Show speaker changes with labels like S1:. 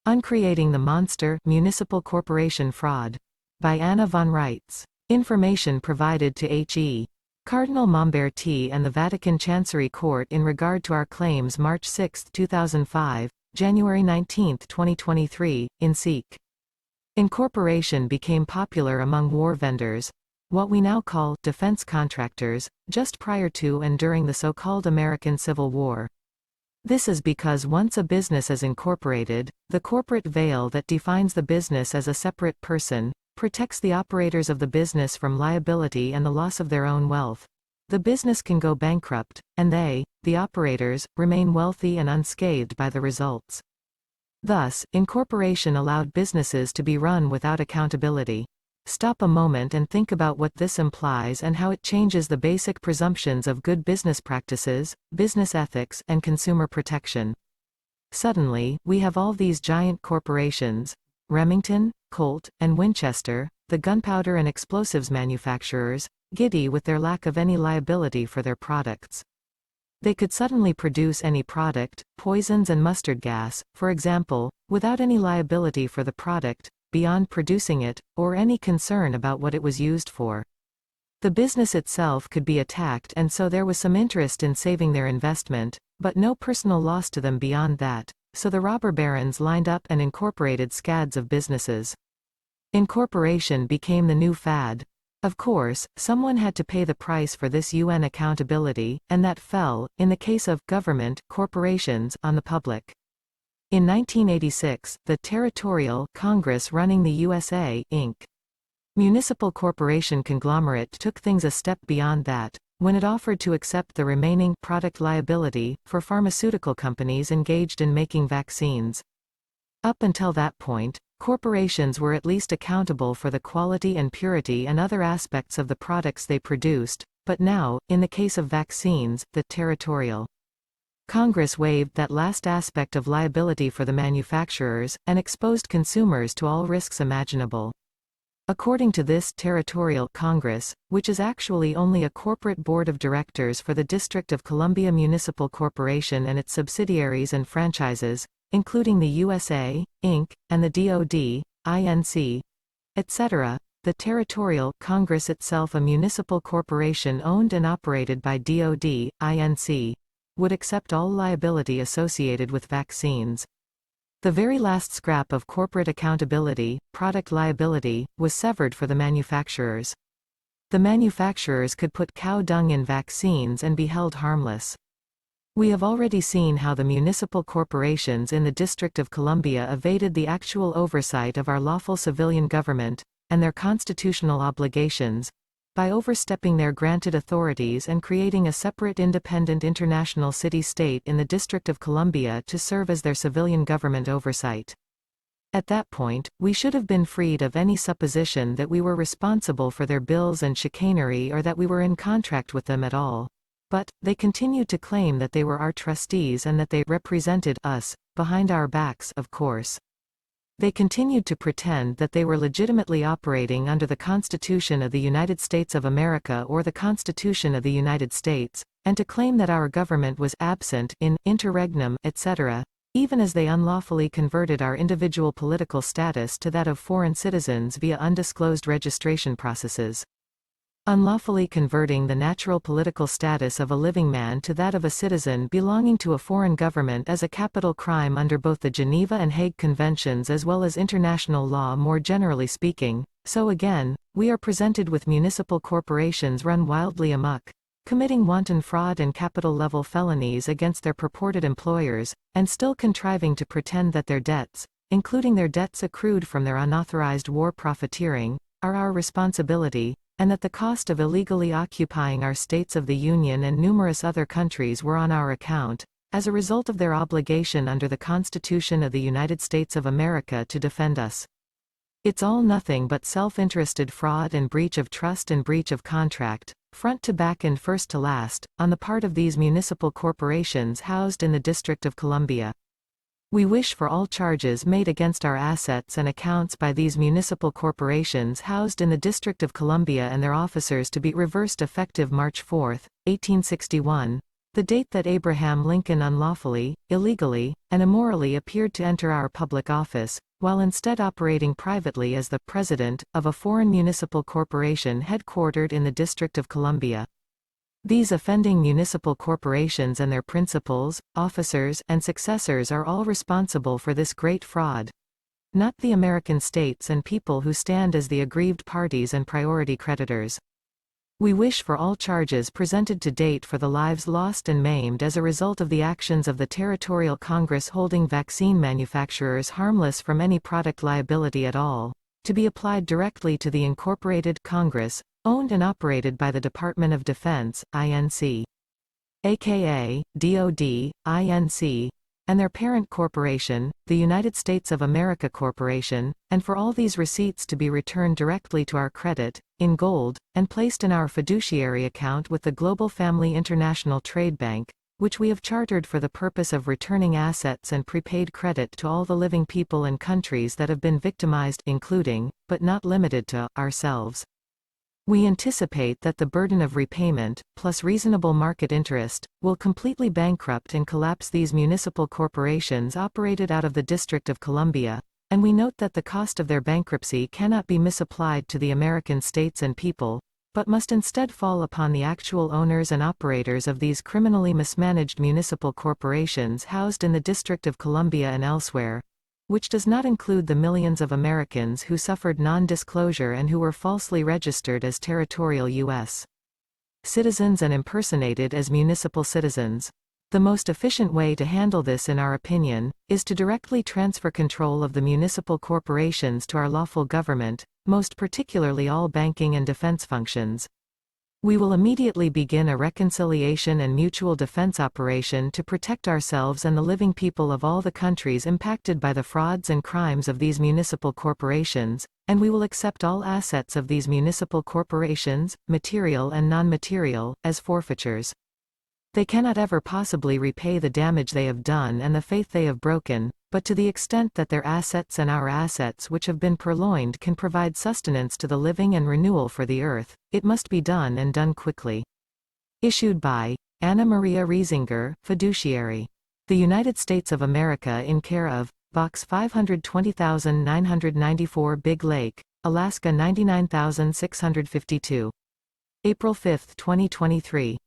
S1: Uncreating the Monster Municipal Corporation Fraud. By Anna von Reitz. Information provided to H.E. Cardinal Mamberti and the Vatican Chancery Court in regard to our claims March 6, 2005, January 19, 2023, in Seek. Incorporation became popular among war vendors, what we now call defense contractors, just prior to and during the so-called American Civil War. This is because once a business is incorporated, the corporate veil that defines the business as a separate person protects the operators of the business from liability and the loss of their own wealth. The business can go bankrupt, and they, the operators, remain wealthy and unscathed by the results. Thus, incorporation allowed businesses to be run without accountability. Stop a moment and think about what this implies and how it changes the basic presumptions of good business practices, business ethics, and consumer protection. Suddenly, we have all these giant corporations, Remington, Colt, and Winchester, the gunpowder and explosives manufacturers, giddy with their lack of any liability for their products. They could suddenly produce any product, poisons and mustard gas, for example, without any liability for the product, beyond producing it, or any concern about what it was used for. The business itself could be attacked, and so there was some interest in saving their investment, but no personal loss to them beyond that, so the robber barons lined up and incorporated scads of businesses. Incorporation became the new fad. Of course, someone had to pay the price for this UN accountability, and that fell, in the case of government corporations, on the public. In 1986, the Territorial Congress running the USA, Inc. Municipal Corporation conglomerate took things a step beyond that, when it offered to accept the remaining product liability for pharmaceutical companies engaged in making vaccines. Up until that point, corporations were at least accountable for the quality and purity and other aspects of the products they produced, but now, in the case of vaccines, the Territorial Congress waived that last aspect of liability for the manufacturers, and exposed consumers to all risks imaginable. According to this Territorial Congress, which is actually only a corporate board of directors for the District of Columbia Municipal Corporation and its subsidiaries and franchises, including the USA, Inc., and the DoD, Inc., etc., the Territorial Congress itself, a municipal corporation owned and operated by DoD, Inc., would accept all liability associated with vaccines. The very last scrap of corporate accountability, product liability, was severed for the manufacturers. The manufacturers could put cow dung in vaccines and be held harmless. We have already seen how the municipal corporations in the District of Columbia evaded the actual oversight of our lawful civilian government, and their constitutional obligations, by overstepping their granted authorities and creating a separate independent international city-state in the District of Columbia to serve as their civilian government oversight. At that point, we should have been freed of any supposition that we were responsible for their bills and chicanery or that we were in contract with them at all. But, they continued to claim that they were our trustees and that they represented us, behind our backs, of course. They continued to pretend that they were legitimately operating under the Constitution of the United States of America or the Constitution of the United States, and to claim that our government was absent in interregnum, etc., even as they unlawfully converted our individual political status to that of foreign citizens via undisclosed registration processes. Unlawfully converting the natural political status of a living man to that of a citizen belonging to a foreign government as a capital crime under both the Geneva and Hague Conventions as well as international law more generally speaking. So again, we are presented with municipal corporations run wildly amok, committing wanton fraud and capital-level felonies against their purported employers, and still contriving to pretend that their debts, including their debts accrued from their unauthorized war profiteering, are our responsibility, and that the cost of illegally occupying our states of the Union and numerous other countries were on our account, as a result of their obligation under the Constitution of the United States of America to defend us. It's all nothing but self-interested fraud and breach of trust and breach of contract, front to back and first to last, on the part of these municipal corporations housed in the District of Columbia. We wish for all charges made against our assets and accounts by these municipal corporations housed in the District of Columbia and their officers to be reversed effective March 4, 1861, The date that Abraham Lincoln unlawfully, illegally, and immorally appeared to enter our public office, while instead operating privately as the president of a foreign municipal corporation headquartered in the District of Columbia. These offending municipal corporations and their principals, officers, and successors are all responsible for this great fraud. Not the American states and people who stand as the aggrieved parties and priority creditors. We wish for all charges presented to date for the lives lost and maimed as a result of the actions of the Territorial Congress holding vaccine manufacturers harmless from any product liability at all, to be applied directly to the Incorporated Congress, owned and operated by the Department of Defense, Inc. aka DoD, Inc., and their parent corporation, the United States of America Corporation, and for all these receipts to be returned directly to our credit, in gold, and placed in our fiduciary account with the Global Family International Trade Bank, which we have chartered for the purpose of returning assets and prepaid credit to all the living people and countries that have been victimized, including, but not limited to, ourselves. We anticipate that the burden of repayment, plus reasonable market interest, will completely bankrupt and collapse these municipal corporations operated out of the District of Columbia, and we note that the cost of their bankruptcy cannot be misapplied to the American states and people, but must instead fall upon the actual owners and operators of these criminally mismanaged municipal corporations housed in the District of Columbia and elsewhere, which does not include the millions of Americans who suffered non-disclosure and who were falsely registered as territorial U.S. citizens and impersonated as municipal citizens. The most efficient way to handle this, in our opinion, is to directly transfer control of the municipal corporations to our lawful government, most particularly all banking and defense functions. We will immediately begin a reconciliation and mutual defense operation to protect ourselves and the living people of all the countries impacted by the frauds and crimes of these municipal corporations, and we will accept all assets of these municipal corporations, material and non-material, as forfeitures. They cannot ever possibly repay the damage they have done and the faith they have broken, but to the extent that their assets and our assets which have been purloined can provide sustenance to the living and renewal for the earth, it must be done and done quickly. Issued by Anna Maria Riesinger, Fiduciary. The United States of America in care of Box 520994 Big Lake, Alaska 99652. April 5, 2023.